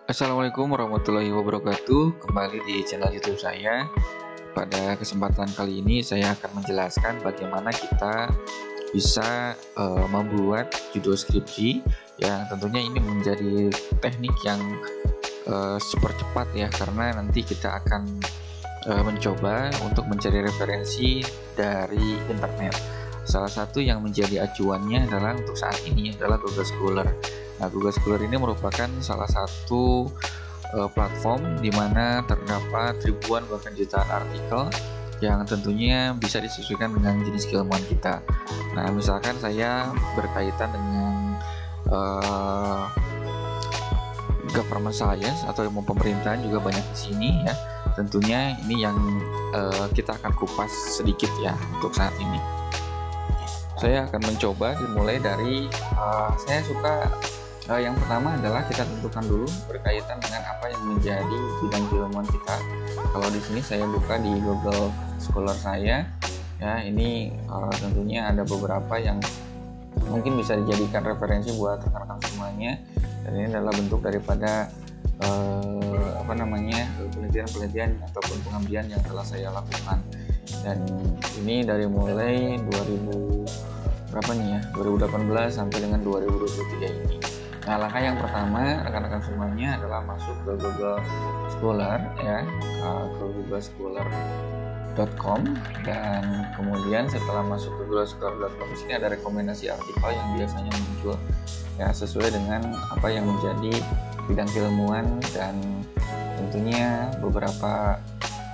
Assalamualaikum warahmatullahi wabarakatuh. Kembali di channel YouTube saya. Pada kesempatan kali ini saya akan menjelaskan bagaimana kita bisa membuat judul skripsi yang tentunya ini menjadi teknik yang super cepat ya, karena nanti kita akan mencoba untuk mencari referensi dari internet. Salah satu yang menjadi acuannya adalah untuk saat ini adalah Google Scholar. Nah, Google Scholar ini merupakan salah satu platform di mana terdapat ribuan bahkan jutaan artikel yang tentunya bisa disesuaikan dengan jenis keilmuan kita. Nah, misalkan saya berkaitan dengan government science atau ilmu pemerintahan juga banyak di sini ya. Tentunya ini yang kita akan kupas sedikit ya untuk saat ini. Saya akan mencoba dimulai dari saya suka yang pertama adalah kita tentukan dulu berkaitan dengan apa yang menjadi bidang keilmuan kita. Kalau di sini saya buka di Google Scholar saya ya, ini tentunya ada beberapa yang mungkin bisa dijadikan referensi buat rekan-rekan semuanya, dan ini adalah bentuk daripada penelitian-penelitian ataupun pengabdian yang telah saya lakukan. Dan ini dari mulai 2018 sampai dengan 2023 ini. Nah, langkah yang pertama rekan-rekan semuanya adalah masuk ke Google Scholar ya, ke googlescholar.com, dan kemudian setelah masuk ke googlescholar.com sini ada rekomendasi artikel yang biasanya muncul ya, sesuai dengan apa yang menjadi bidang keilmuan, dan tentunya beberapa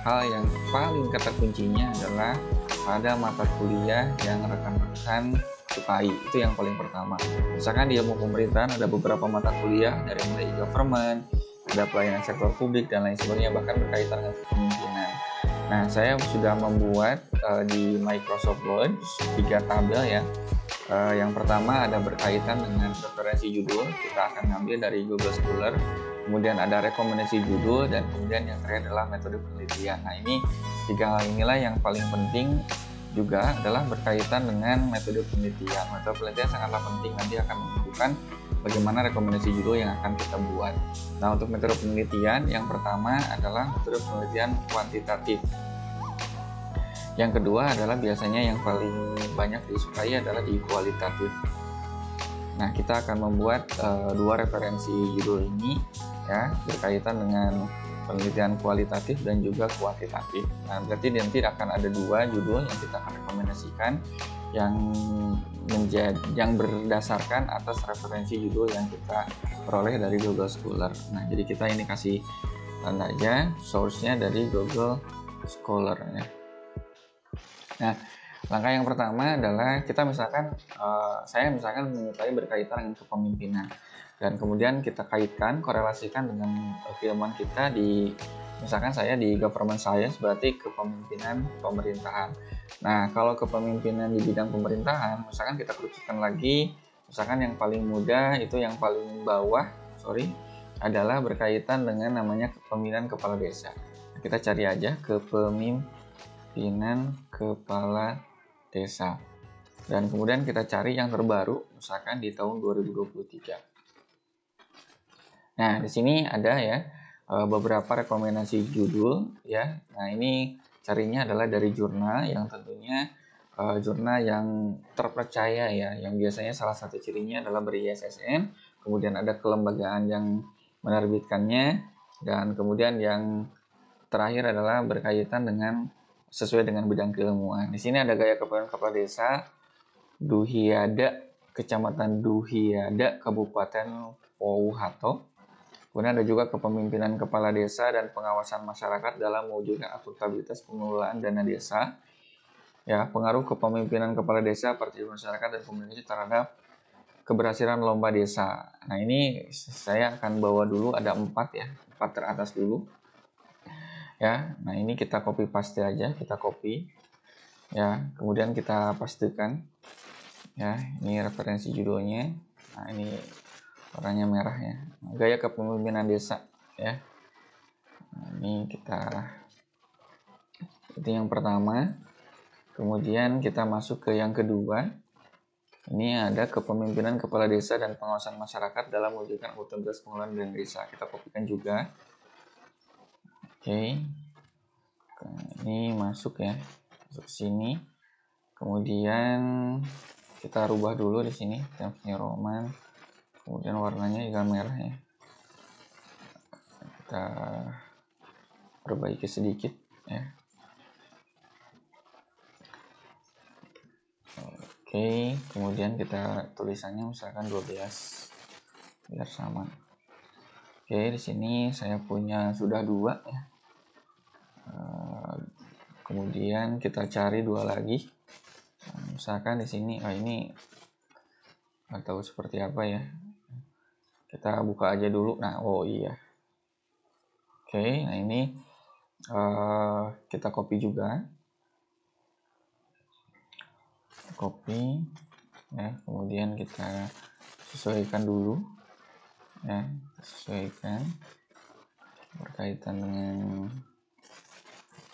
hal yang paling kata kuncinya adalah pada mata kuliah yang rekan-rekan sukai. Itu yang paling pertama. Misalkan di ilmu pemerintahan ada beberapa mata kuliah dari mulai government, ada pelayanan sektor publik dan lain sebagainya, bahkan berkaitan dengan kepemimpinan. Nah, saya sudah membuat di Microsoft Word 3 tabel ya. Yang pertama ada berkaitan dengan referensi judul, kita akan ngambil dari Google Scholar. Kemudian ada rekomendasi judul, dan kemudian yang terakhir adalah metode penelitian. Nah, ini 3 hal inilah yang paling penting juga adalah berkaitan dengan metode penelitian. Metode penelitian sangatlah penting, nanti akan menentukan bagaimana rekomendasi judul yang akan kita buat. Nah, untuk metode penelitian yang pertama adalah metode penelitian kuantitatif. Yang kedua adalah biasanya yang paling banyak disukai adalah di kualitatif. Nah, kita akan membuat 2 referensi judul ini ya, berkaitan dengan penelitian kualitatif dan juga kuantitatif. Nah, berarti nanti akan ada 2 judul yang kita akan rekomendasikan yang berdasarkan atas referensi judul yang kita peroleh dari Google Scholar. Nah, jadi kita ini kasih tanda aja source-nya dari Google Scholar ya. Nah, langkah yang pertama adalah kita saya misalkan menyukai berkaitan dengan kepemimpinan, dan kemudian kita kaitkan, korelasikan dengan keilmuan kita di, misalkan saya di government science, berarti kepemimpinan pemerintahan. Nah, kalau kepemimpinan di bidang pemerintahan, misalkan kita kerucutkan lagi, misalkan yang paling mudah itu yang paling bawah, adalah berkaitan dengan namanya kepemimpinan kepala desa. Nah, kita cari aja kepemimpinan kepala desa. Dan kemudian kita cari yang terbaru, misalkan di tahun 2023. Nah, di sini ada ya beberapa rekomendasi judul ya. Nah, ini carinya adalah dari jurnal yang tentunya jurnal yang terpercaya ya, yang biasanya salah satu cirinya adalah ber-ISSN, kemudian ada kelembagaan yang menerbitkannya, dan kemudian yang terakhir adalah berkaitan dengan sesuai dengan bidang keilmuan. Di sini ada gaya kepemimpinan kepala desa Duhiada, Kecamatan Duhiada, Kabupaten Pouhato. Kemudian ada juga kepemimpinan kepala desa dan pengawasan masyarakat dalam mewujudkan akuntabilitas pengelolaan dana desa. Ya, pengaruh kepemimpinan kepala desa, partisipasi masyarakat dan komunikasi terhadap keberhasilan lomba desa. Nah, ini saya akan bawa dulu, ada 4 ya, 4 teratas dulu. Ya, nah ini kita copy paste aja, kita copy ya, kemudian kita pastikan ya, ini referensi judulnya. Nah, ini warnanya merah ya, gaya kepemimpinan desa ya. Nah, ini itu yang pertama. Kemudian kita masuk ke yang kedua. Ini ada kepemimpinan kepala desa dan pengawasan masyarakat dalam mewujudkan akuntabilitas pengelolaan dana desa. Kita kopikan juga. Oke. Ini masuk ya. Masuk ke sini. Kemudian kita rubah dulu di sini Times New Roman. Kemudian warnanya juga merah ya. Kita perbaiki sedikit ya. Oke, kemudian kita tulisannya misalkan 12 biar sama. Oke, di sini saya punya sudah 2 ya. Kemudian kita cari 2 lagi. Misalkan di sini ini atau seperti apa ya. Kita buka aja dulu. Nah, oh iya. Oke, nah ini kita copy juga. Copy ya, kemudian kita sesuaikan dulu ya, sesuaikan berkaitan dengan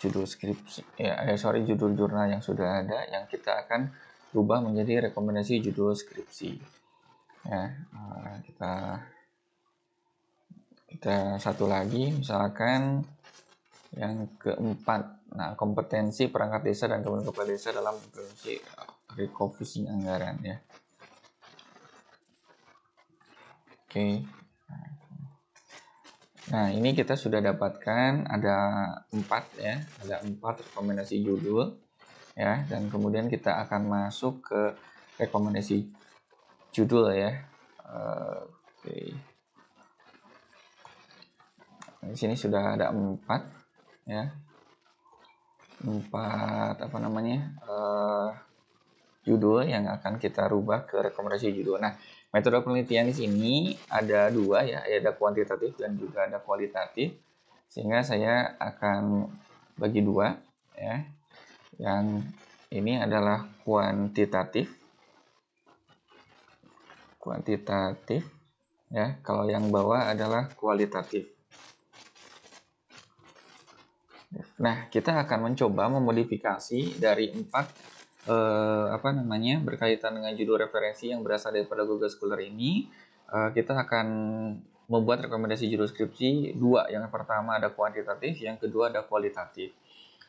judul skripsi ya, judul jurnal yang sudah ada, yang kita akan rubah menjadi rekomendasi judul skripsi ya. Kita satu lagi, misalkan yang keempat, nah kompetensi perangkat desa dan kemudian kepala desa dalam implementasi refocusing anggaran ya. Oke. Nah, ini kita sudah dapatkan ada 4 ya, ada 4 rekomendasi judul ya, dan kemudian kita akan masuk ke rekomendasi judul ya. Oke. Di sini sudah ada 4 ya. 4 apa namanya? Judul yang akan kita rubah ke rekomendasi judul. Nah, metode penelitian di sini ada 2 ya, ada kuantitatif dan juga ada kualitatif. Sehingga saya akan bagi 2 ya. Yang ini adalah kuantitatif. Kuantitatif ya. Kalau yang bawah adalah kualitatif. Nah, kita akan mencoba memodifikasi dari 4 berkaitan dengan judul referensi yang berasal daripada Google Scholar ini. Kita akan membuat rekomendasi judul skripsi 2. Yang pertama ada kuantitatif, yang kedua ada kualitatif.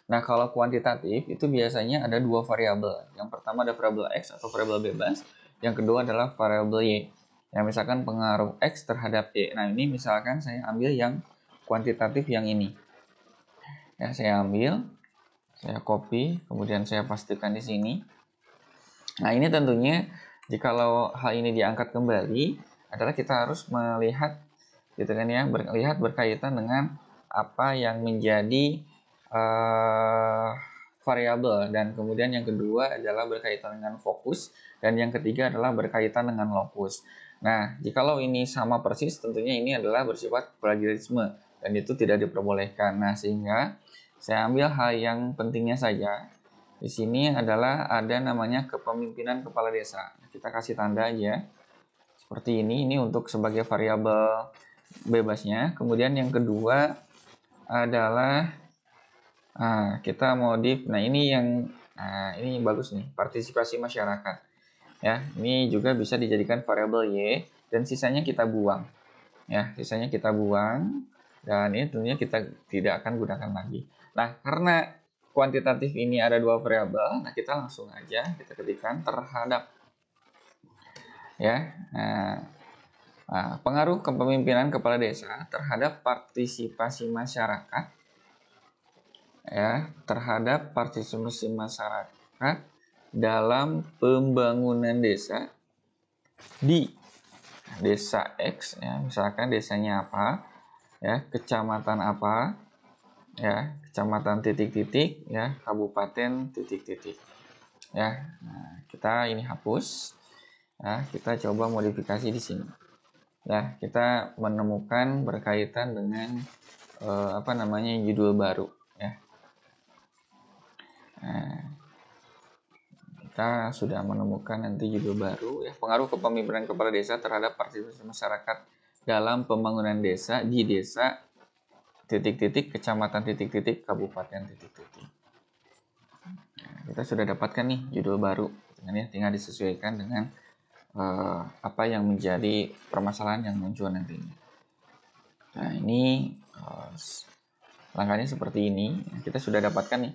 Nah, kalau kuantitatif itu biasanya ada 2 variabel. Yang pertama ada variabel X atau variabel bebas, yang kedua adalah variabel Y. Ya, misalkan pengaruh X terhadap Y. Nah, ini misalkan saya ambil yang kuantitatif yang ini. Ya, saya ambil, saya copy, kemudian saya pastikan di sini. Nah, ini tentunya jikalau hal ini diangkat kembali adalah kita harus melihat gitu kan ya, melihat berkaitan dengan apa yang menjadi variabel, dan kemudian yang kedua adalah berkaitan dengan fokus, dan yang ketiga adalah berkaitan dengan lokus. Nah, jikalau ini sama persis, tentunya ini adalah bersifat plagiarisme dan itu tidak diperbolehkan. Nah, sehingga saya ambil hal yang pentingnya saja. Di sini adalah ada namanya kepemimpinan kepala desa. Kita kasih tanda aja seperti ini. Ini untuk sebagai variabel bebasnya. Kemudian yang kedua adalah kita modif. Nah, ini yang ini bagus nih, partisipasi masyarakat. Ya, ini juga bisa dijadikan variabel Y dan sisanya kita buang. Ya, sisanya kita buang dan ini tentunya kita tidak akan gunakan lagi. Nah, karena kuantitatif ini ada 2 variabel, nah kita langsung aja kita ketikkan terhadap ya. Pengaruh kepemimpinan kepala desa terhadap partisipasi masyarakat ya, terhadap partisipasi masyarakat dalam pembangunan desa di desa X ya, misalkan desanya apa ya, kecamatan apa ya, kecamatan titik-titik ya, kabupaten titik-titik ya. Nah, kita ini hapus ya, kita coba modifikasi di sini ya. Kita menemukan berkaitan dengan judul baru ya. Nah, kita sudah menemukan nanti judul baru ya, pengaruh kepemimpinan kepala desa terhadap partisipasi masyarakat dalam pembangunan desa di desa titik-titik, kecamatan titik-titik, kabupaten titik-titik. kita sudah dapatkan nih judul baru, ya, tinggal disesuaikan dengan apa yang menjadi permasalahan yang muncul nantinya. Nah, ini langkahnya seperti ini. Kita sudah dapatkan nih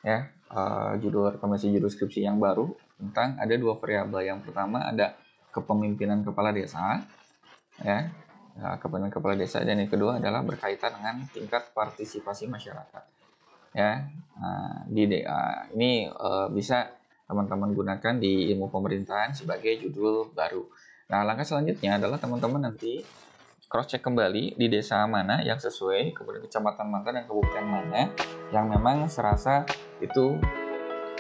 ya rekomendasi judul skripsi yang baru tentang ada 2 variabel. Yang pertama ada kepemimpinan kepala desa, ya, kepemimpinan kepala desa, dan yang kedua adalah berkaitan dengan tingkat partisipasi masyarakat. Ya, di DA ini bisa teman-teman gunakan di ilmu pemerintahan sebagai judul baru. Nah, langkah selanjutnya adalah teman-teman nanti cross check kembali di desa mana yang sesuai, kemudian kecamatan mana dan kabupaten mana yang memang serasa itu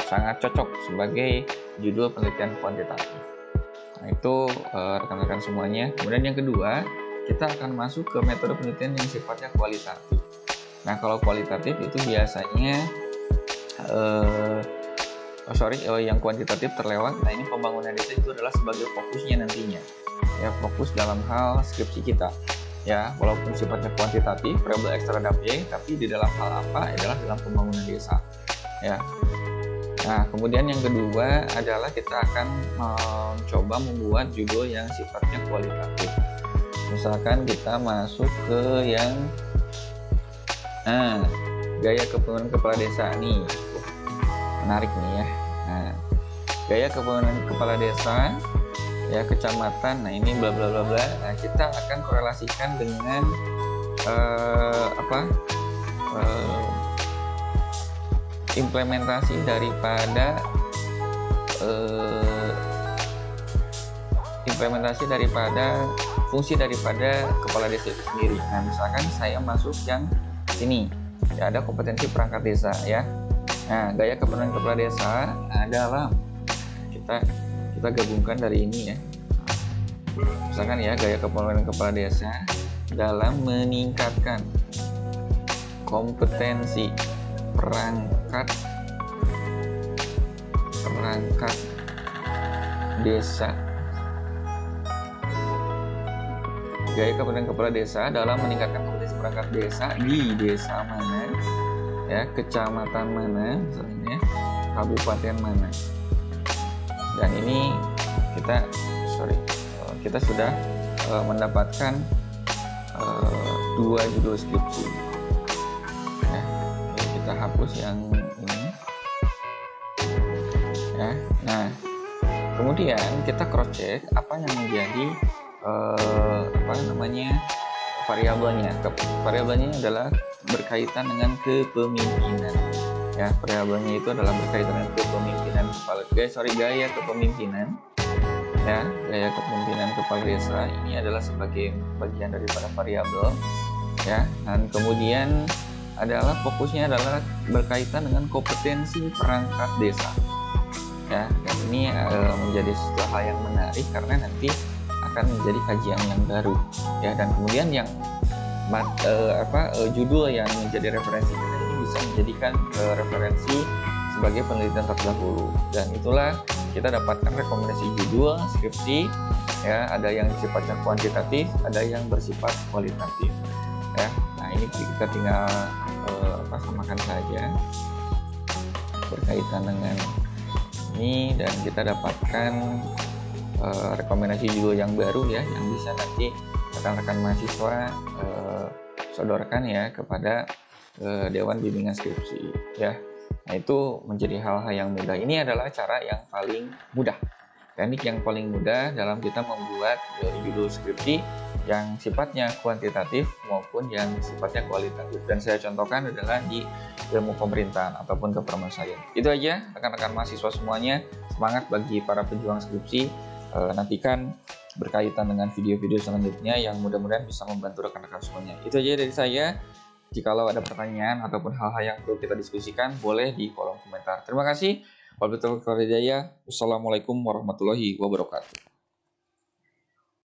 sangat cocok sebagai judul penelitian kuantitatif. Nah, itu rekan-rekan semuanya. Kemudian yang kedua, kita akan masuk ke metode penelitian yang sifatnya kualitatif. Nah, kalau kualitatif itu biasanya yang kuantitatif terlewat. Nah, ini pembangunan desa itu adalah sebagai fokusnya nantinya. Ya, fokus dalam hal skripsi kita. Ya, walaupun sifatnya kuantitatif, variabel X terhadap Y, tapi di dalam hal apa? Adalah dalam pembangunan desa. Ya. Nah, kemudian yang kedua adalah kita akan mencoba membuat judul yang sifatnya kualitatif. Misalkan kita masuk ke yang gaya kepemimpinan kepala desa nih. Menarik nih ya. Nah, gaya kepemimpinan kepala desa ya kecamatan. Nah, ini bla bla bla bla. Nah, kita akan korelasikan dengan implementasi daripada fungsi daripada kepala desa itu sendiri. Nah, misalkan saya masuk yang sini, ya, ada kompetensi perangkat desa ya. Nah, gaya kepemimpinan kepala desa adalah kita gabungkan dari ini ya. Misalkan ya, gaya kepemimpinan kepala desa dalam meningkatkan kompetensi perangkat desa. Gaya kepemimpinan kepala desa dalam meningkatkan kompetensi perangkat desa di desa mana, ya, kecamatan mana, misalnya kabupaten mana. Dan ini kita sudah mendapatkan 2 judul skripsi. Ya, kita hapus yang ini. Ya, nah, kemudian kita cross check apa yang menjadi variabelnya. Variabelnya adalah berkaitan dengan kepemimpinan. Ya, variabelnya itu adalah berkaitan dengan kepemimpinan gaya kepemimpinan. Ya, gaya kepemimpinan kepala desa ini adalah sebagai bagian daripada variabel. Ya, dan kemudian adalah fokusnya adalah berkaitan dengan kompetensi perangkat desa. Ya, dan ini menjadi sesuatu hal yang menarik karena nanti akan menjadi kajian yang baru. Ya, dan kemudian yang judul yang menjadi referensi kita ini bisa menjadikan referensi sebagai penelitian terdahulu. Dan itulah kita dapatkan rekomendasi judul skripsi, ya, ada yang sifatnya kuantitatif, ada yang bersifat kualitatif. Ya, nah ini kita tinggal samakan saja berkaitan dengan ini, dan kita dapatkan rekomendasi judul yang baru ya, yang bisa nanti rekan-rekan mahasiswa sodorkan ya kepada Dewan Bimbingan Skripsi ya. Nah, itu menjadi hal-hal yang mudah. Ini adalah cara yang paling mudah, teknik yang paling mudah dalam kita membuat judul skripsi yang sifatnya kuantitatif maupun yang sifatnya kualitatif. Dan saya contohkan adalah di ilmu pemerintahan ataupun kepermasalahan. Itu aja rekan-rekan mahasiswa semuanya. Semangat bagi para pejuang skripsi. Nantikan berkaitan dengan video-video selanjutnya yang mudah-mudahan bisa membantu rekan-rekan semuanya. Itu aja dari saya. Jikalau ada pertanyaan ataupun hal-hal yang perlu kita diskusikan, boleh di kolom komentar. Terima kasih. Wassalamualaikum warahmatullahi wabarakatuh.